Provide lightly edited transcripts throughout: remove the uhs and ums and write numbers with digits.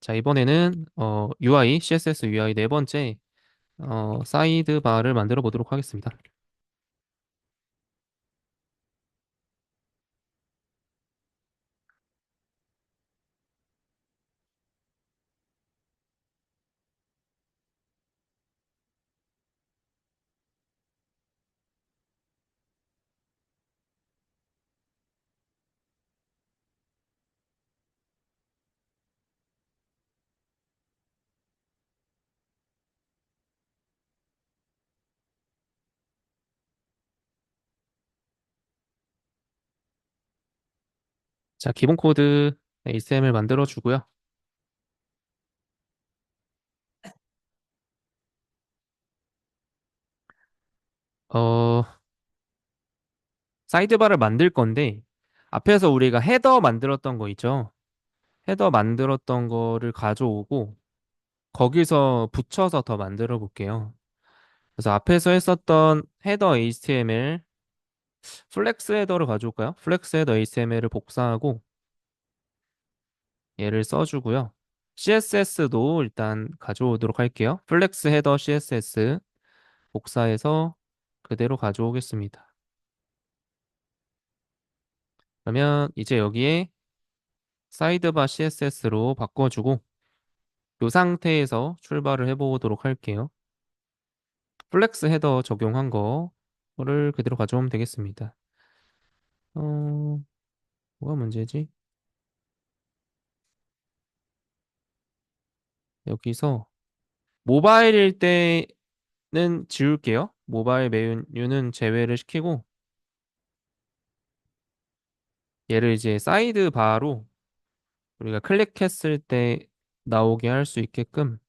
자, 이번에는 UI, CSS UI 네 번째 사이드바를 만들어 보도록 하겠습니다. 자, 기본 코드 HTML 만들어 주고요. 어, 사이드바를 만들 건데 앞에서 우리가 헤더 만들었던 거 있죠? 헤더 만들었던 거를 가져오고 거기서 붙여서 더 만들어 볼게요. 그래서 앞에서 했었던 헤더 HTML 플렉스 헤더를 가져올까요? 플렉스 헤더 HTML을 복사하고 얘를 써주고요. CSS도 일단 가져오도록 할게요. 플렉스 헤더 CSS 복사해서 그대로 가져오겠습니다. 그러면 이제 여기에 사이드바 CSS로 바꿔주고 이 상태에서 출발을 해보도록 할게요. 플렉스 헤더 적용한 거를 그대로 가져오면 되겠습니다. 어, 뭐가 문제지? 여기서 모바일일 때는 지울게요. 모바일 메뉴는 제외를 시키고 얘를 이제 사이드바로 우리가 클릭했을 때 나오게 할 수 있게끔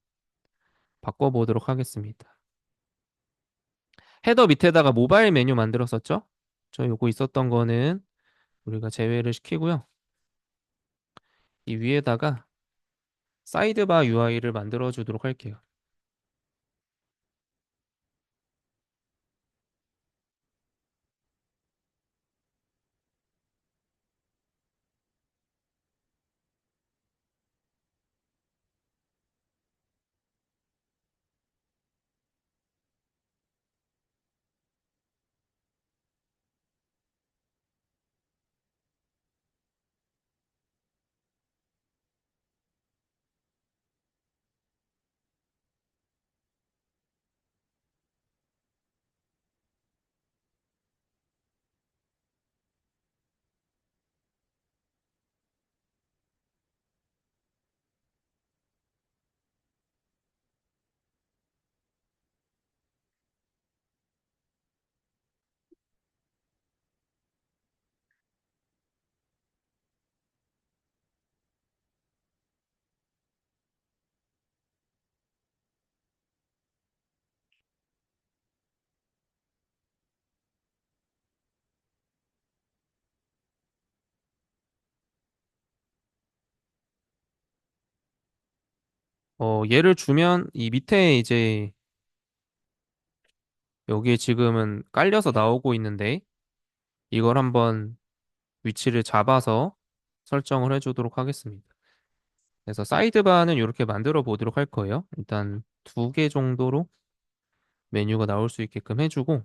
바꿔보도록 하겠습니다. 헤더 밑에다가 모바일 메뉴 만들었었죠? 저 요거 있었던 거는 우리가 제외를 시키고요. 이 위에다가 사이드바 UI를 만들어 주도록 할게요. 얘를 주면 이 밑에 이제 여기에 지금은 깔려서 나오고 있는데 이걸 한번 위치를 잡아서 설정을 해주도록 하겠습니다. 그래서 사이드바는 이렇게 만들어 보도록 할 거예요. 일단 두 개 정도로 메뉴가 나올 수 있게끔 해주고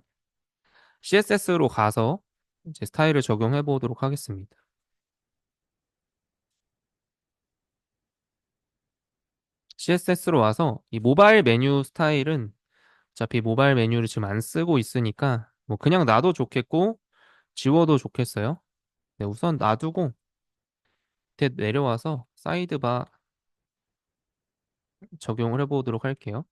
CSS로 가서 이제 스타일을 적용해 보도록 하겠습니다. CSS로 와서 이 모바일 메뉴 스타일은 어차피 모바일 메뉴를 지금 안 쓰고 있으니까 뭐 그냥 놔도 좋겠고 지워도 좋겠어요. 네, 우선 놔두고 밑에 내려와서 사이드바 적용을 해보도록 할게요.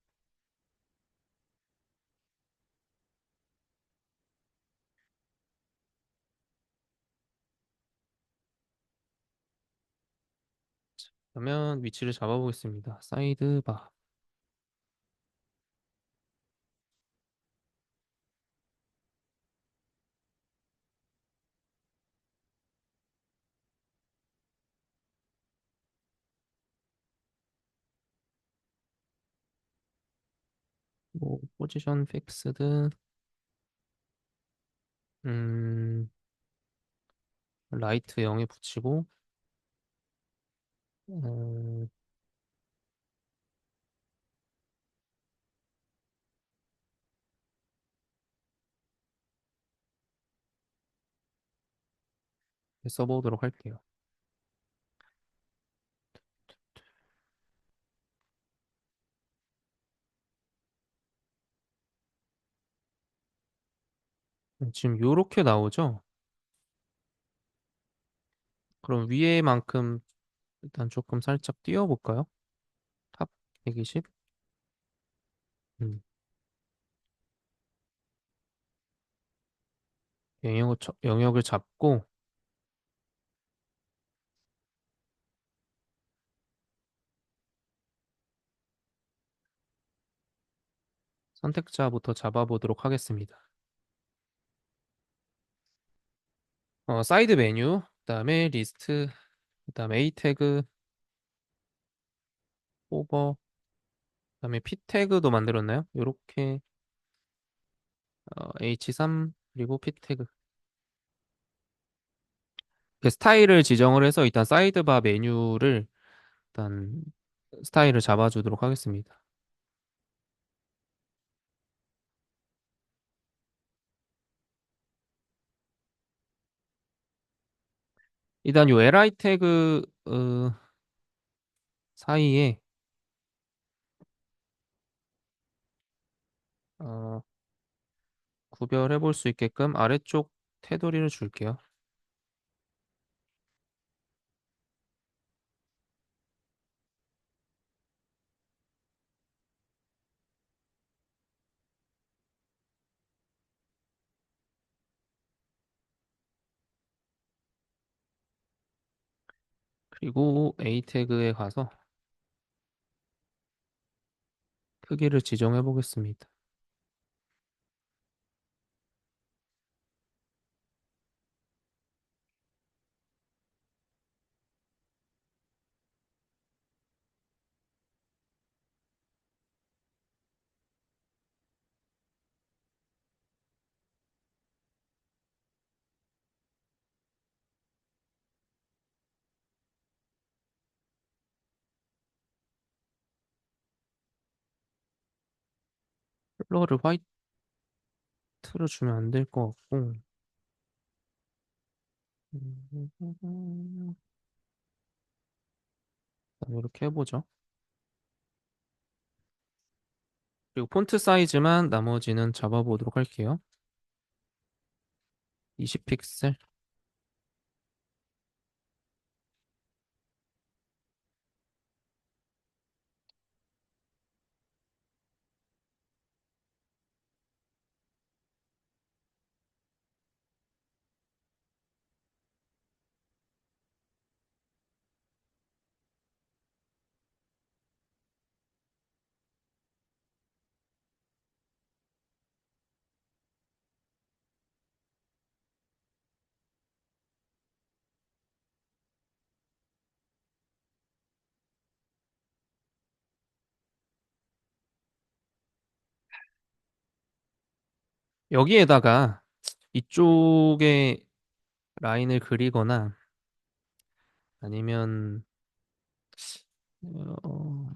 그러면 위치를 잡아보겠습니다. 사이드바. 뭐 포지션 픽스드 음 라이트 0에 붙이고 써보도록 할게요. 지금 요렇게 나오죠? 그럼 위에만큼 일단 조금 살짝 띄워볼까요? 탑 120? 음, 영역을 잡고 선택자부터 잡아보도록 하겠습니다. 사이드 메뉴, 그다음에 리스트, 그다음에 A 태그, 오버, 그다음에 P 태그도 만들었나요? 요렇게 H3 그리고 P 태그. 그 스타일을 지정을 해서 일단 사이드바 메뉴를 일단 스타일을 잡아주도록 하겠습니다. 일단 요 li 태그 사이에 어, 구별해 볼 수 있게끔 아래쪽 테두리를 줄게요. 그리고 A 태그에 가서 크기를 지정해 보겠습니다. 컬러를 화이트로 주면 안 될 것 같고 이렇게 해보죠. 그리고 폰트 사이즈만 나머지는 잡아보도록 할게요. 20픽셀. 여기에다가 이쪽에 라인을 그리거나 아니면 어,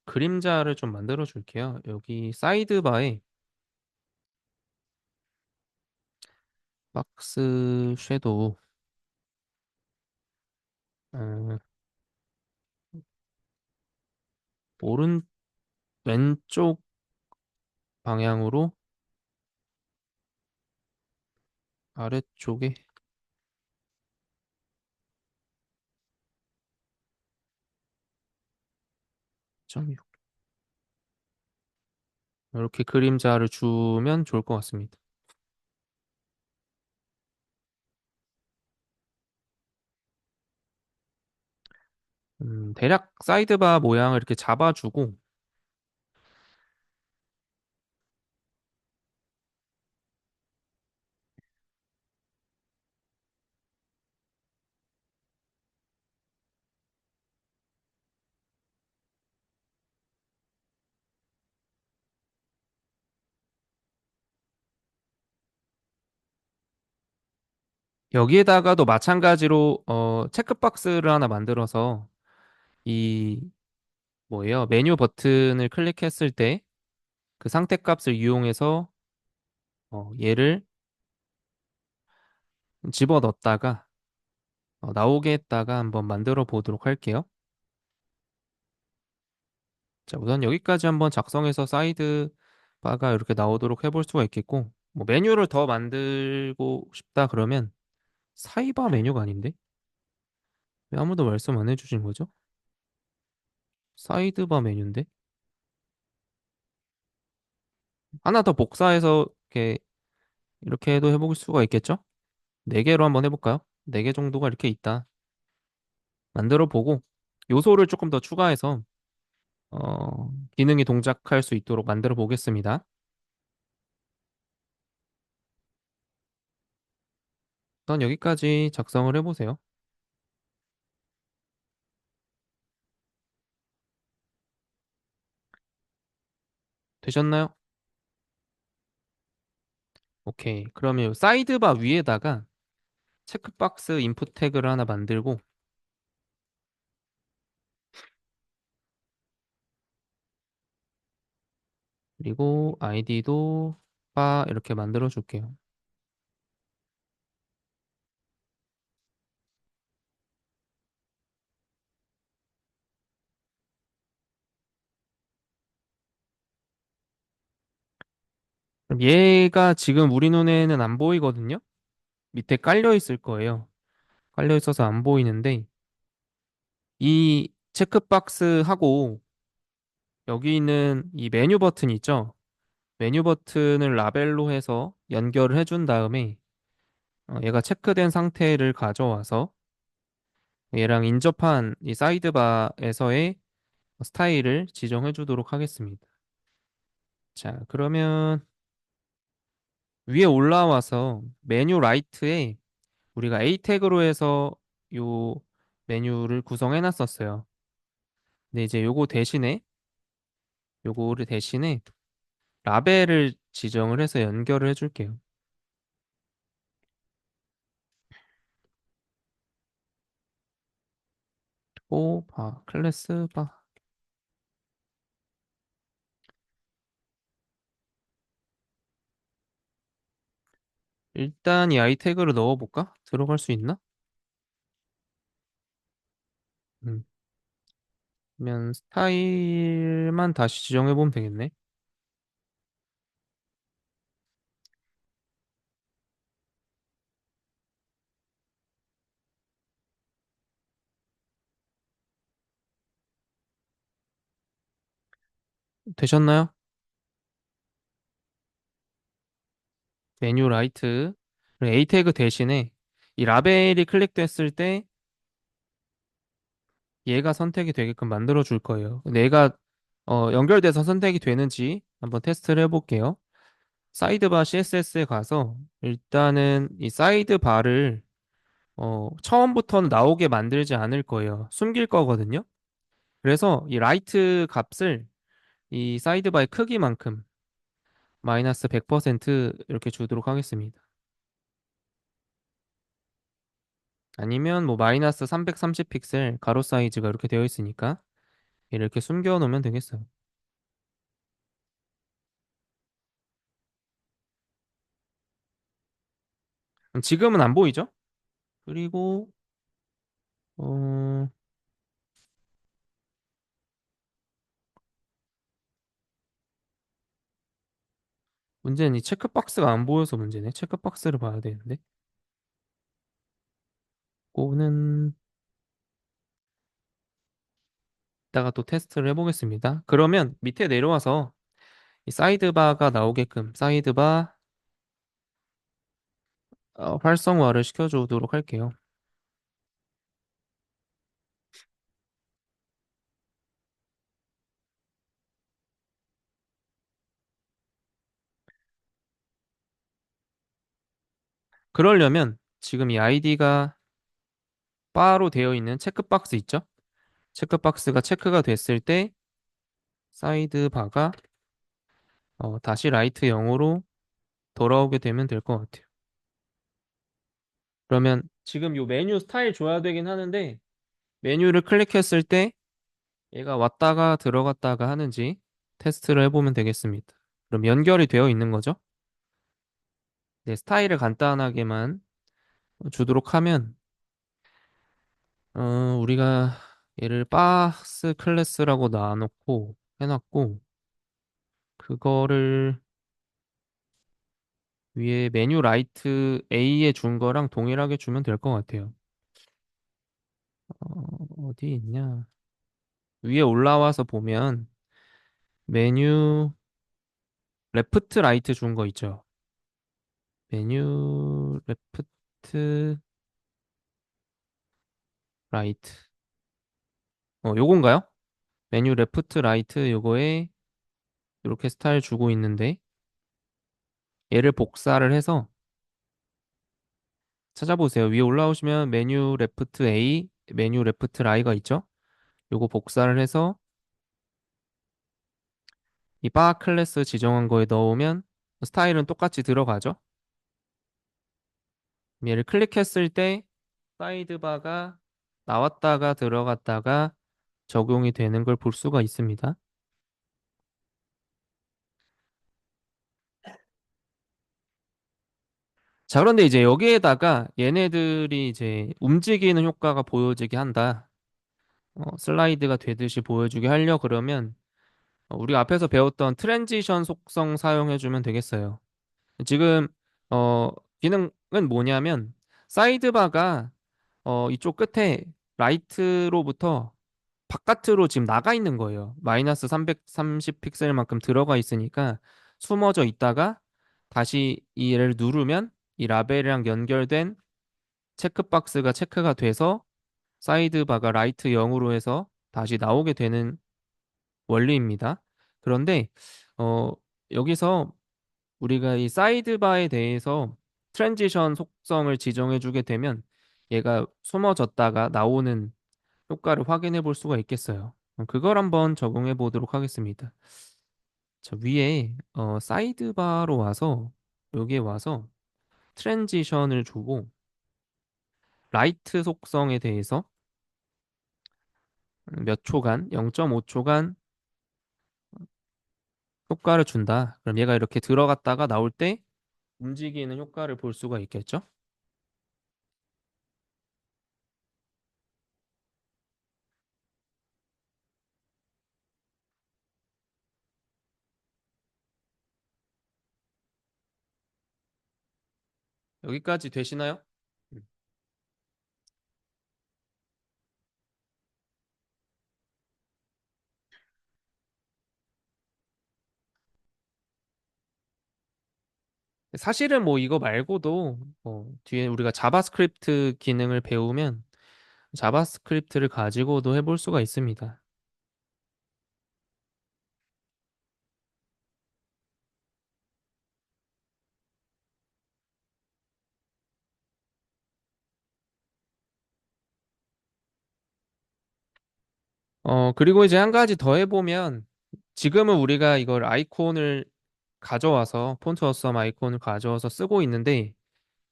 그림자를 좀 만들어 줄게요. 여기 사이드바에 박스 섀도우 어, 오른 왼쪽 방향으로 아래쪽에 0.6 이렇게 그림자를 주면 좋을 것 같습니다. 대략 사이드바 모양을 이렇게 잡아주고 여기에다가도 마찬가지로 체크박스를 하나 만들어서 이 뭐예요? 메뉴 버튼을 클릭했을 때 그 상태값을 이용해서 얘를 집어 넣었다가 나오게 했다가 한번 만들어 보도록 할게요. 자, 우선 여기까지 한번 작성해서 사이드 바가 이렇게 나오도록 해볼 수가 있겠고, 뭐 메뉴를 더 만들고 싶다 그러면 사이바 메뉴가 아닌데? 왜 아무도 말씀 안 해주신 거죠? 사이드바 메뉴인데? 하나 더 복사해서 이렇게 해도 해볼 수가 있겠죠? 네 개로 한번 해볼까요? 네 개 정도가 이렇게 있다. 만들어 보고 요소를 조금 더 추가해서 기능이 동작할 수 있도록 만들어 보겠습니다. 우선 여기까지 작성을 해보세요. 되셨나요? 오케이. 그러면 요 사이드바 위에다가 체크박스 인풋 태그를 하나 만들고, 그리고 아이디도 바 이렇게 만들어 줄게요. 그럼 얘가 지금 우리 눈에는 안 보이거든요? 밑에 깔려 있을 거예요. 깔려 있어서 안 보이는데, 이 체크박스하고 여기 있는 이 메뉴 버튼 있죠? 메뉴 버튼을 라벨로 해서 연결을 해준 다음에 얘가 체크된 상태를 가져와서 얘랑 인접한 이 사이드바에서의 스타일을 지정해 주도록 하겠습니다. 자, 그러면 위에 올라와서 메뉴 라이트에 우리가 A 태그로 해서 요 메뉴를 구성해 놨었어요. 근데 이제 요거를 대신에 라벨을 지정을 해서 연결을 해줄게요. 클래스 바. 일단 이 아이 태그를 넣어볼까? 들어갈 수 있나? 음, 그러면 스타일만 다시 지정해보면 되겠네. 되셨나요? 메뉴 라이트. 그리고 A 태그 대신에 이 라벨이 클릭됐을 때 얘가 선택이 되게끔 만들어 줄 거예요. 근데 얘가 연결돼서 선택이 되는지 한번 테스트를 해볼게요. 사이드바 CSS에 가서 일단은 이 사이드바를 처음부터는 나오게 만들지 않을 거예요. 숨길 거거든요. 그래서 이 라이트 값을 이 사이드바의 크기만큼 마이너스 100% 이렇게 주도록 하겠습니다. 아니면 뭐 마이너스 330 픽셀 가로 사이즈가 이렇게 되어 있으니까 이렇게 숨겨 놓으면 되겠어요. 그럼 지금은 안 보이죠? 그리고 어, 문제는 이 체크박스가 안 보여서 문제네. 체크박스를 봐야 되는데. 그거는 이따가 또 테스트를 해보겠습니다. 그러면 밑에 내려와서 이 사이드바가 나오게끔 사이드바 활성화를 시켜주도록 할게요. 그러려면 지금 이 아이디가 바로 되어 있는 체크박스 있죠? 체크박스가 체크가 됐을 때 사이드바가 다시 라이트 0으로 돌아오게 되면 될 것 같아요. 그러면 지금 요 메뉴 스타일 줘야 되긴 하는데 메뉴를 클릭했을 때 얘가 왔다가 들어갔다가 하는지 테스트를 해보면 되겠습니다. 그럼 연결이 되어 있는 거죠? 네, 스타일을 간단하게만 주도록 하면, 우리가 얘를 박스 클래스라고 놔놓고 해놨고, 그거를 위에 메뉴 라이트 A에 준 거랑 동일하게 주면 될 것 같아요. 어디 있냐? 위에 올라와서 보면 메뉴 레프트 라이트 준 거 있죠? 메뉴 레프트 라이트. 요건가요? 메뉴 레프트 라이트 요거에 이렇게 스타일 주고 있는데 얘를 복사를 해서 찾아보세요. 위에 올라오시면 메뉴 레프트 A, 메뉴 레프트 라이가 있죠? 요거 복사를 해서 이 바 클래스 지정한 거에 넣으면 스타일은 똑같이 들어가죠? 얘를 클릭했을 때 사이드바가 나왔다가 들어갔다가 적용이 되는 걸 볼 수가 있습니다. 자, 그런데 이제 여기에다가 얘네들이 이제 움직이는 효과가 보여지게 한다. 슬라이드가 되듯이 보여주게 하려 그러면 우리 앞에서 배웠던 트랜지션 속성 사용해주면 되겠어요. 지금 어, 기능은 뭐냐면 사이드바가 이쪽 끝에 라이트로부터 바깥으로 지금 나가 있는 거예요. 마이너스 330 픽셀만큼 들어가 있으니까 숨어져 있다가 다시 이 얘를 누르면 이 라벨이랑 연결된 체크박스가 체크가 돼서 사이드바가 라이트 0으로 해서 다시 나오게 되는 원리입니다. 그런데 어, 여기서 우리가 이 사이드바에 대해서 트랜지션 속성을 지정해 주게 되면 얘가 숨어졌다가 나오는 효과를 확인해 볼 수가 있겠어요. 그걸 한번 적용해 보도록 하겠습니다. 자, 위에 사이드바로 와서 여기에 와서 트랜지션을 주고 라이트 속성에 대해서 몇 초간, 0.5초간 효과를 준다. 그럼 얘가 이렇게 들어갔다가 나올 때 움직이는 효과를 볼 수가 있겠죠? 여기까지 되시나요? 음. 사실은 뭐 이거 말고도 뒤에 우리가 자바스크립트 기능을 배우면 자바스크립트를 가지고도 해볼 수가 있습니다. 그리고 이제 한 가지 더 해보면 지금은 우리가 이걸 아이콘을 가져와서 폰트 어썸 아이콘을 가져와서 쓰고 있는데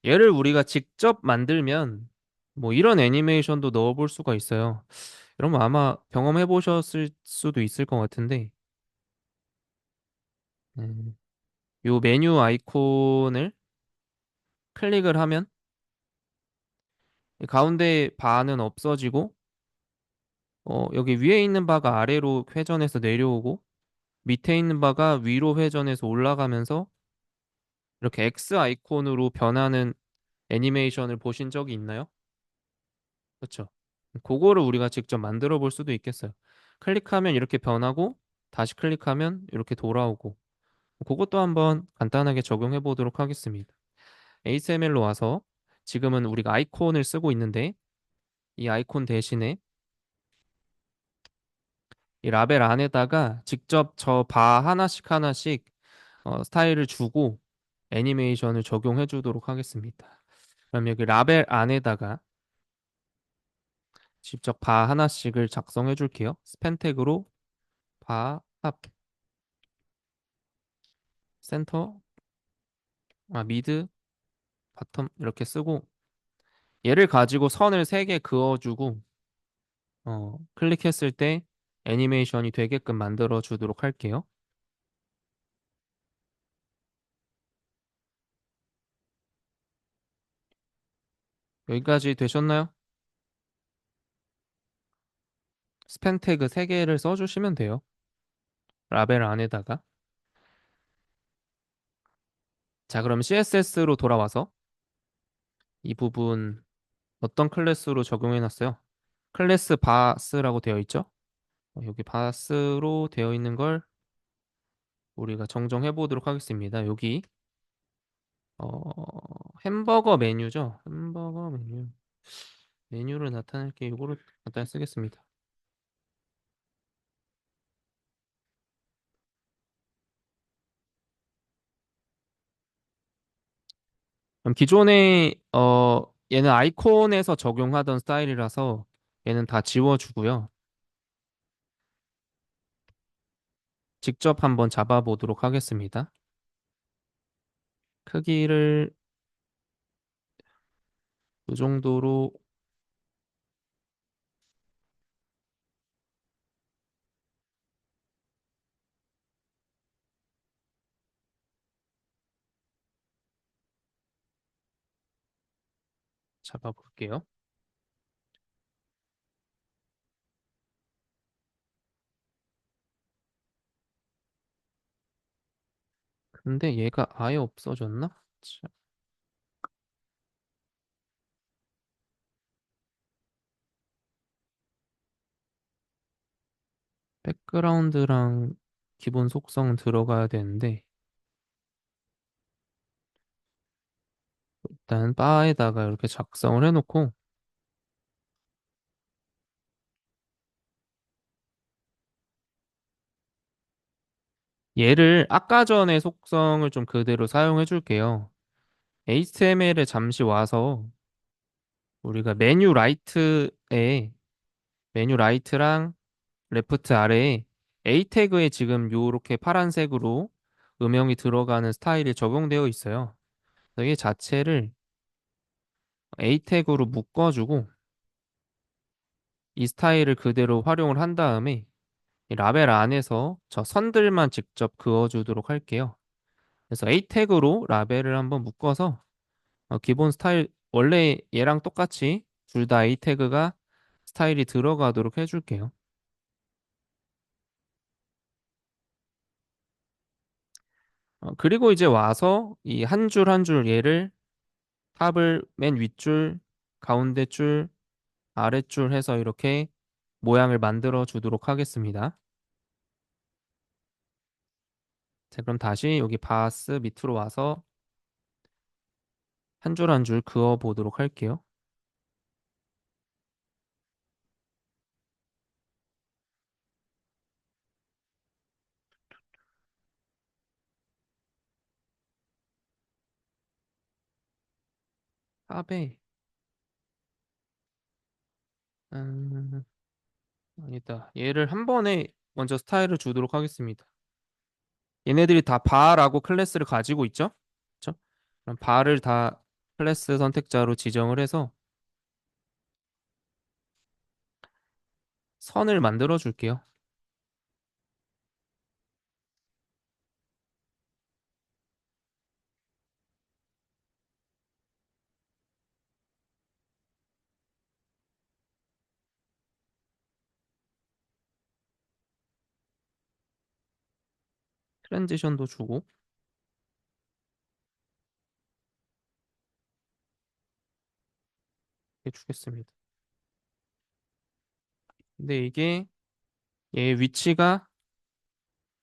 얘를 우리가 직접 만들면 뭐 이런 애니메이션도 넣어볼 수가 있어요. 여러분 아마 경험해 보셨을 수도 있을 것 같은데 음, 요 메뉴 아이콘을 클릭을 하면 이 가운데 바는 없어지고 여기 위에 있는 바가 아래로 회전해서 내려오고 밑에 있는 바가 위로 회전해서 올라가면서 이렇게 X 아이콘으로 변하는 애니메이션을 보신 적이 있나요? 그렇죠. 그거를 우리가 직접 만들어 볼 수도 있겠어요. 클릭하면 이렇게 변하고 다시 클릭하면 이렇게 돌아오고 그것도 한번 간단하게 적용해 보도록 하겠습니다. HTML로 와서 지금은 우리가 아이콘을 쓰고 있는데 이 아이콘 대신에 이 라벨 안에다가 직접 저 바 하나씩 하나씩 스타일을 주고 애니메이션을 적용해 주도록 하겠습니다. 그럼 여기 라벨 안에다가 직접 바 하나씩을 작성해 줄게요. 스팬 태그로 바, 탑, 센터, 미드, 바텀 이렇게 쓰고 얘를 가지고 선을 3개 그어주고 클릭했을 때 애니메이션이 되게끔 만들어 주도록 할게요. 여기까지 되셨나요? 스펜 태그 3개를 써주시면 돼요. 라벨 안에다가. 자, 그럼 CSS로 돌아와서 이 부분 어떤 클래스로 적용해 놨어요? 클래스 바스라고 되어 있죠? 여기 바스로 되어 있는 걸 우리가 정정해 보도록 하겠습니다. 여기 햄버거 메뉴죠? 햄버거 메뉴. 메뉴를 나타낼 게 이거를 갖다 쓰겠습니다. 그럼 기존에 얘는 아이콘에서 적용하던 스타일이라서 얘는 다 지워주고요. 직접 한번 잡아보도록 하겠습니다. 크기를 이 정도로 잡아볼게요. 근데 얘가 아예 없어졌나? 자, 백그라운드랑 기본 속성 들어가야 되는데 일단 바에다가 이렇게 작성을 해놓고 얘를 아까 전에 속성을 좀 그대로 사용해 줄게요. HTML에 잠시 와서 우리가 메뉴 라이트랑 레프트 아래에 A 태그에 지금 요렇게 파란색으로 음영이 들어가는 스타일이 적용되어 있어요. 그래서 이 자체를 A 태그로 묶어주고 이 스타일을 그대로 활용을 한 다음에 이 라벨 안에서 저 선들만 직접 그어주도록 할게요. 그래서 A 태그로 라벨을 한번 묶어서 기본 스타일 원래 얘랑 똑같이 둘 다 A 태그가 스타일이 들어가도록 해줄게요. 그리고 이제 와서 이 한 줄 한 줄 얘를 탑을 맨 윗줄, 가운데 줄, 아랫줄 해서 이렇게 모양을 만들어 주도록 하겠습니다. 자, 그럼 다시 여기 바스 밑으로 와서 한 줄 한 줄 그어 보도록 할게요. 탑에 음, 아니다. 얘를 한 번에 먼저 스타일을 주도록 하겠습니다. 얘네들이 다 바라고 클래스를 가지고 있죠? 그렇죠? 그럼 바를 다 클래스 선택자로 지정을 해서 선을 만들어 줄게요. 트랜지션도 주고 해주겠습니다. 근데 이게 얘 위치가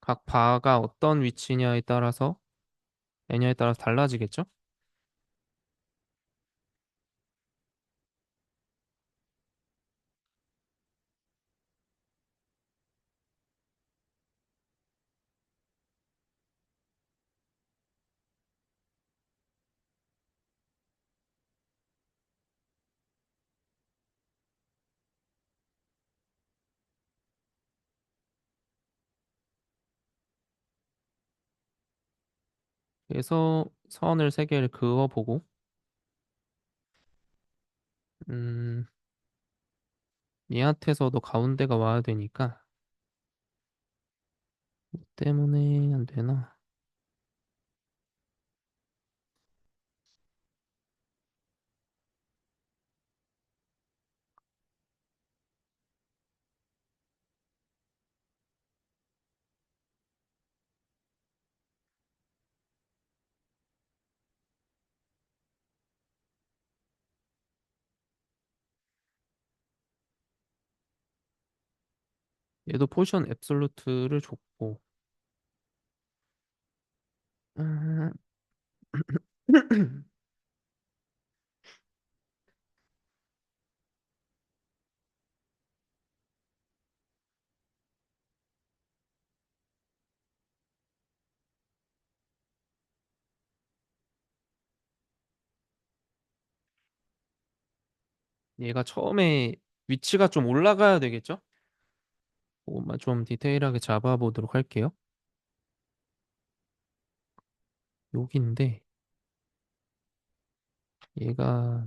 각 바가 어떤 위치냐에 따라서 애냐에 따라서 달라지겠죠? 그래서 선을 3개를 그어보고 음, 얘한테서도 가운데가 와야 되니까 뭐 때문에 안 되나? 얘도 포지션 앱솔루트를 줬고, 음, 얘가 처음에 위치가 좀 올라가야 되겠죠? 그것만 좀 디테일하게 잡아보도록 할게요. 여기인데, 얘가,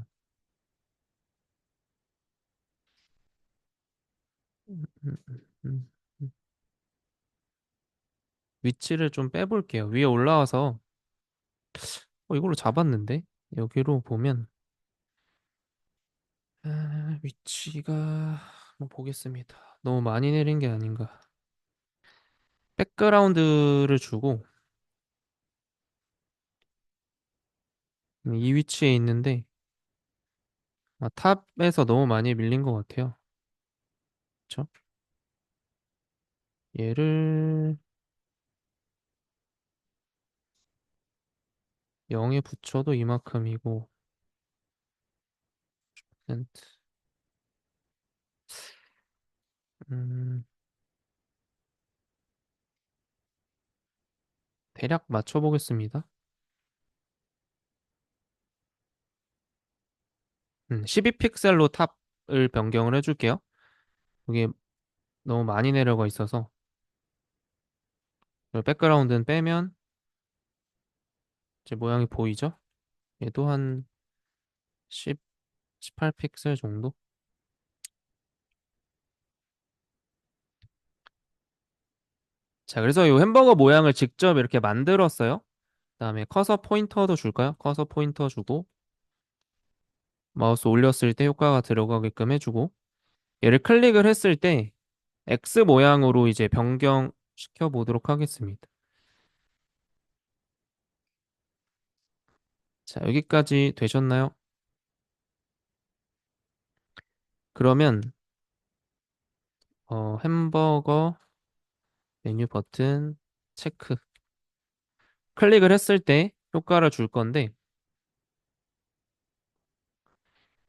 음, 음, 음, 음. 위치를 좀 빼볼게요. 위에 올라와서, 이걸로 잡았는데? 여기로 보면, 위치가, 뭐 보겠습니다. 너무 많이 내린 게 아닌가. 백그라운드를 주고, 이 위치에 있는데, 탑에서 너무 많이 밀린 것 같아요. 그쵸? 얘를 0에 붙여도 이만큼이고, 센트. 음, 대략 맞춰보겠습니다. 12픽셀로 탑을 변경을 해줄게요. 이게 너무 많이 내려가 있어서, 백그라운드는 빼면, 제 모양이 보이죠? 얘도 한 10, 18픽셀 정도? 자, 그래서 이 햄버거 모양을 직접 이렇게 만들었어요. 그다음에 커서 포인터도 줄까요? 커서 포인터 주고, 마우스 올렸을 때 효과가 들어가게끔 해주고, 얘를 클릭을 했을 때 X 모양으로 이제 변경시켜 보도록 하겠습니다. 자, 여기까지 되셨나요? 그러면 햄버거 메뉴 버튼 체크 클릭을 했을 때 효과를 줄 건데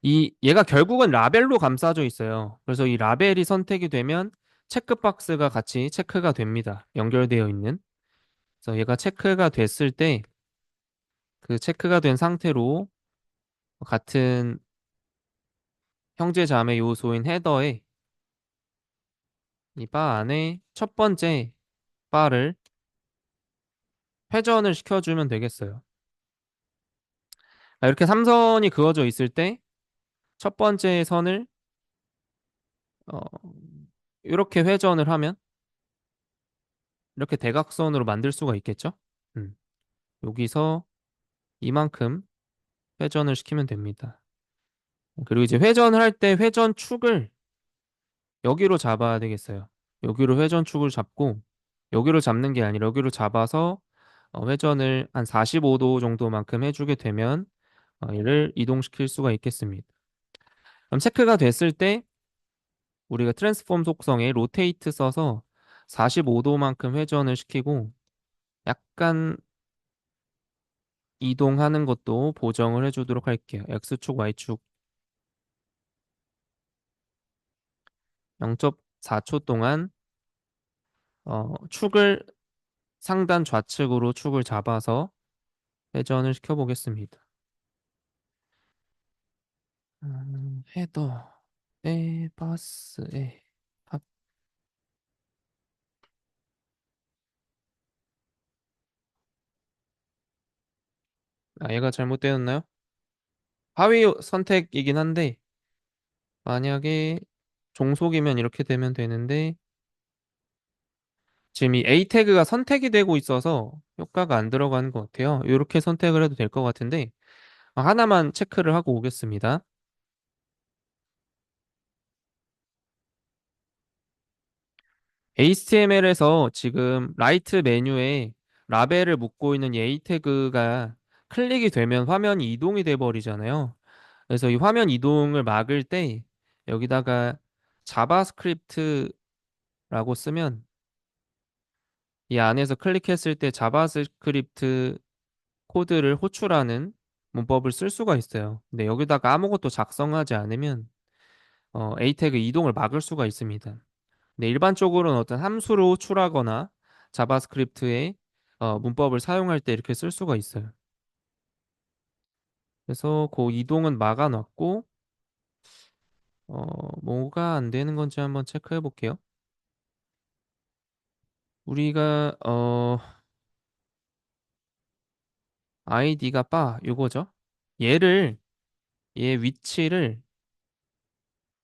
이 얘가 결국은 라벨로 감싸져 있어요. 그래서 이 라벨이 선택이 되면 체크박스가 같이 체크가 됩니다. 연결되어 있는. 그래서 얘가 체크가 됐을 때 그 체크가 된 상태로 같은 형제 자매 요소인 헤더에 이 바 안에 첫 번째 바를 회전을 시켜주면 되겠어요. 이렇게 삼선이 그어져 있을 때 첫 번째 선을 어, 이렇게 회전을 하면 이렇게 대각선으로 만들 수가 있겠죠? 음, 여기서 이만큼 회전을 시키면 됩니다. 그리고 이제 회전을 할 때 회전 축을 여기로 잡아야 되겠어요. 여기로 회전 축을 잡고 여기로 잡는 게 아니라 여기로 잡아서 회전을 한 45도 정도만큼 해주게 되면 얘를 이동시킬 수가 있겠습니다. 그럼 체크가 됐을 때 우리가 트랜스폼 속성에 로테이트 써서 45도만큼 회전을 시키고 약간 이동하는 것도 보정을 해주도록 할게요. X축, Y축 0.4초 동안 축을 상단 좌측으로 축을 잡아서 회전을 시켜보겠습니다. 헤더에 바스에 팝. 얘가 잘못되었나요? 하위 선택이긴 한데 만약에 종속이면 이렇게 되면 되는데 지금 이 A 태그가 선택이 되고 있어서 효과가 안 들어가는 것 같아요. 이렇게 선택을 해도 될 것 같은데 하나만 체크를 하고 오겠습니다. HTML에서 지금 라이트 메뉴에 라벨을 묶고 있는 이 A 태그가 클릭이 되면 화면이 이동이 돼 버리잖아요. 그래서 이 화면 이동을 막을 때 여기다가 자바스크립트 라고 쓰면 이 안에서 클릭했을 때 자바스크립트 코드를 호출하는 문법을 쓸 수가 있어요. 근데 여기다가 아무것도 작성하지 않으면 A 태그 이동을 막을 수가 있습니다. 근데 일반적으로는 어떤 함수를 호출하거나 자바스크립트의 문법을 사용할 때 이렇게 쓸 수가 있어요. 그래서 그 이동은 막아놨고 뭐가 안 되는 건지 한번 체크해 볼게요. 우리가 아이디가 바 요거죠. 얘를 얘 위치를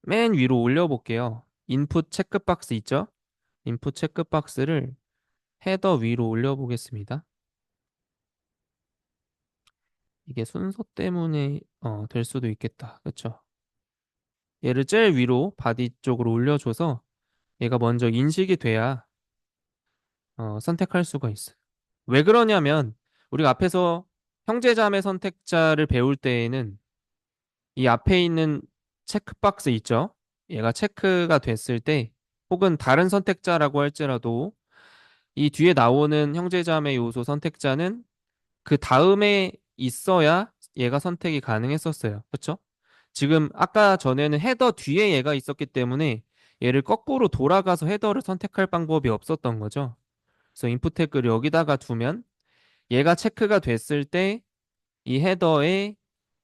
맨 위로 올려볼게요. 인풋 체크박스 있죠? 인풋 체크박스를 헤더 위로 올려보겠습니다. 이게 순서 때문에 될 수도 있겠다. 그쵸? 얘를 제일 위로 바디 쪽으로 올려줘서 얘가 먼저 인식이 돼야 선택할 수가 있어요. 왜 그러냐면 우리가 앞에서 형제자매 선택자를 배울 때에는 이 앞에 있는 체크박스 있죠? 얘가 체크가 됐을 때 혹은 다른 선택자라고 할지라도 이 뒤에 나오는 형제자매 요소 선택자는 그 다음에 있어야 얘가 선택이 가능했었어요. 그렇죠? 지금 아까 전에는 헤더 뒤에 얘가 있었기 때문에 얘를 거꾸로 돌아가서 헤더를 선택할 방법이 없었던 거죠. 그래서 인풋 태그를 여기다가 두면 얘가 체크가 됐을 때 이 헤더의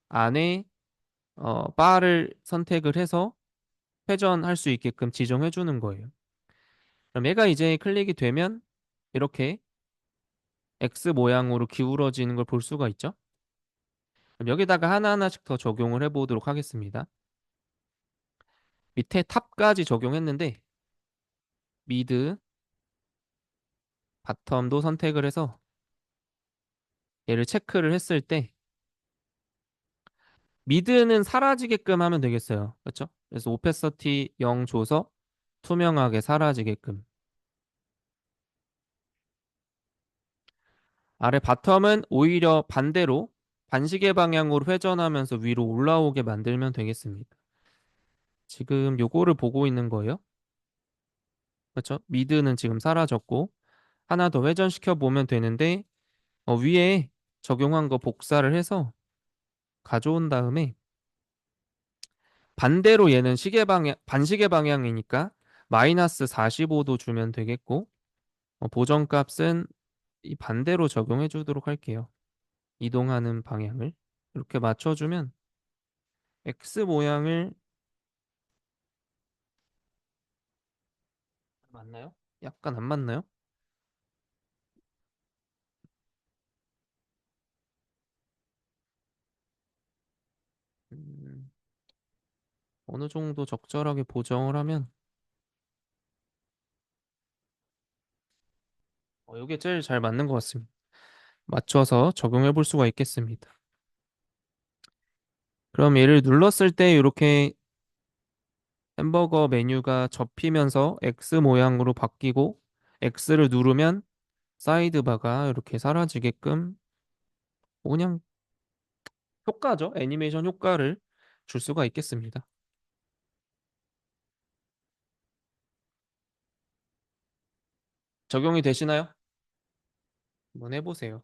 안에 바를 선택을 해서 회전할 수 있게끔 지정해 주는 거예요. 그럼 얘가 이제 클릭이 되면 이렇게 X 모양으로 기울어지는 걸 볼 수가 있죠. 그럼 여기다가 하나하나씩 더 적용을 해보도록 하겠습니다. 밑에 탑까지 적용했는데 미드, 바텀도 선택을 해서 얘를 체크를 했을 때 미드는 사라지게끔 하면 되겠어요. 그렇죠? 그래서 오페서티 0 줘서 투명하게 사라지게끔. 아래 바텀은 오히려 반대로 반시계 방향으로 회전하면서 위로 올라오게 만들면 되겠습니다. 지금 요거를 보고 있는 거예요. 그렇죠? 미드는 지금 사라졌고 하나 더 회전시켜 보면 되는데 위에 적용한 거 복사를 해서 가져온 다음에 반대로 얘는 시계 방향 반시계 방향이니까 마이너스 45도 주면 되겠고 보정값은 이 반대로 적용해 주도록 할게요. 이동하는 방향을 이렇게 맞춰주면 X 모양을 맞나요? 약간 안 맞나요? 음, 어느 정도 적절하게 보정을 하면 이게 제일 잘 맞는 것 같습니다. 맞춰서 적용해 볼 수가 있겠습니다. 그럼 얘를 눌렀을 때 이렇게 햄버거 메뉴가 접히면서 X 모양으로 바뀌고 X를 누르면 사이드바가 이렇게 사라지게끔 그냥 효과죠. 애니메이션 효과를 줄 수가 있겠습니다. 적용이 되시나요? 한번 해보세요.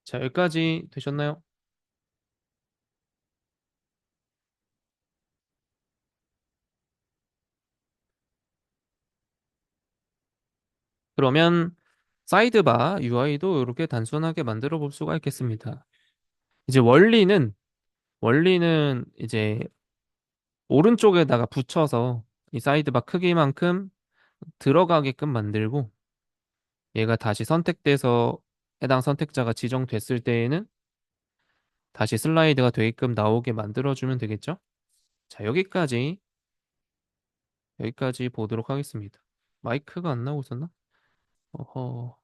자, 여기까지 되셨나요? 그러면 사이드바 UI도 이렇게 단순하게 만들어 볼 수가 있겠습니다. 이제 원리는 이제 오른쪽에다가 붙여서 이 사이드바 크기만큼 들어가게끔 만들고 얘가 다시 선택돼서 해당 선택자가 지정됐을 때에는 다시 슬라이드가 되게끔 나오게 만들어주면 되겠죠? 자, 여기까지 보도록 하겠습니다. 마이크가 안 나오고 있었나? 어허.